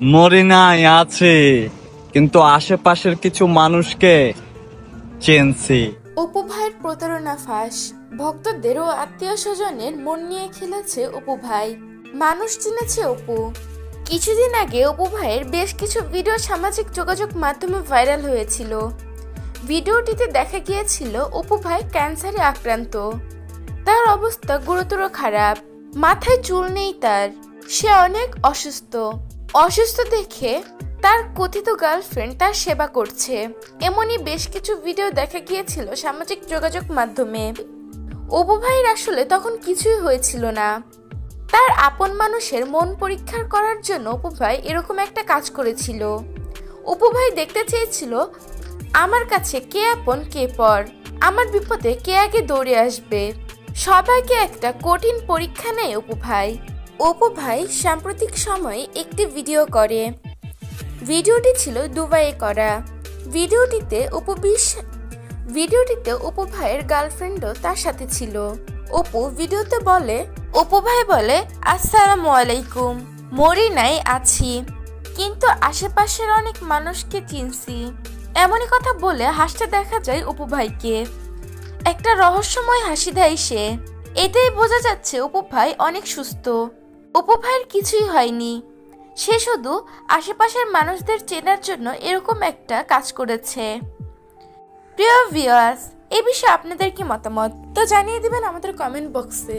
মরি নাই আছে, কিন্তু আশেপাশের কিছু মানুষকে চেনছি। অপু ভাইয়ের প্রতারণা ফাঁস। ভক্তদের ও আত্মীয় স্বজনের মন নিয়ে খেলেছে অপু ভাই। মানুষ চিনেছে অপু। কিছুদিন আগে অপু ভাইয়ের বেশ কিছু ভিডিও সামাজিক যোগাযোগ মাধ্যমে ভাইরাল হয়েছিল। ভিডিওটিতে দেখা গিয়েছিল অপু ভাই ক্যান্সারে আক্রান্ত। তার অবস্থা গুরুতর খারাপ, মাথায় চুল নেই তার, সে অনেক অসুস্থ দেখে তার কথিত গার্লফ্রেন্ড তার সেবা করছে, এমনই বেশ কিছু ভিডিও দেখা গিয়েছিল সামাজিক যোগাযোগ মাধ্যমে। অপু ভাইয়ের আসলে তখন কিছুই হয়েছিল না। তার আপন মানুষের মন পরীক্ষা করার জন্য অপু ভাই এরকম একটা কাজ করেছিল। অপু ভাই দেখতে চেয়েছিল আমার কাছে কে আপন কে পর, আমার বিপদে কে আগে দৌড়ে আসবে। সবাইকে একটা কঠিন পরীক্ষা নেয় অপু ভাই। অপু ভাই সাম্প্রতিক সময়ে একটি ভিডিও করে। ভিডিওটি ছিল দুবাইয়ে করা। ভিডিওটিতে অপু ভাইয়ের গার্লফ্রেন্ডও তার সাথে ছিল। অপু ভাই বলে আসসালামু আলাইকুম, মরি নাই আছি, কিন্তু আশেপাশের অনেক মানুষকে চিনছি। এমনই কথা বলে হাসতে দেখা যায় অপু ভাইকে। একটা রহস্যময় হাসি দেয় সে। এতেই বোঝা যাচ্ছে অপু ভাই অনেক সুস্থ। অপু ভাইয়ের কিছুই হয়নি, সে শুধু আশেপাশের মানুষদের চেনার জন্য এরকম একটা কাজ করেছে। প্রিয় ভিউয়ার্স, এই বিষয়ে আপনাদের কি মতামত তা জানিয়ে দিবেন আমাদের কমেন্ট বক্সে।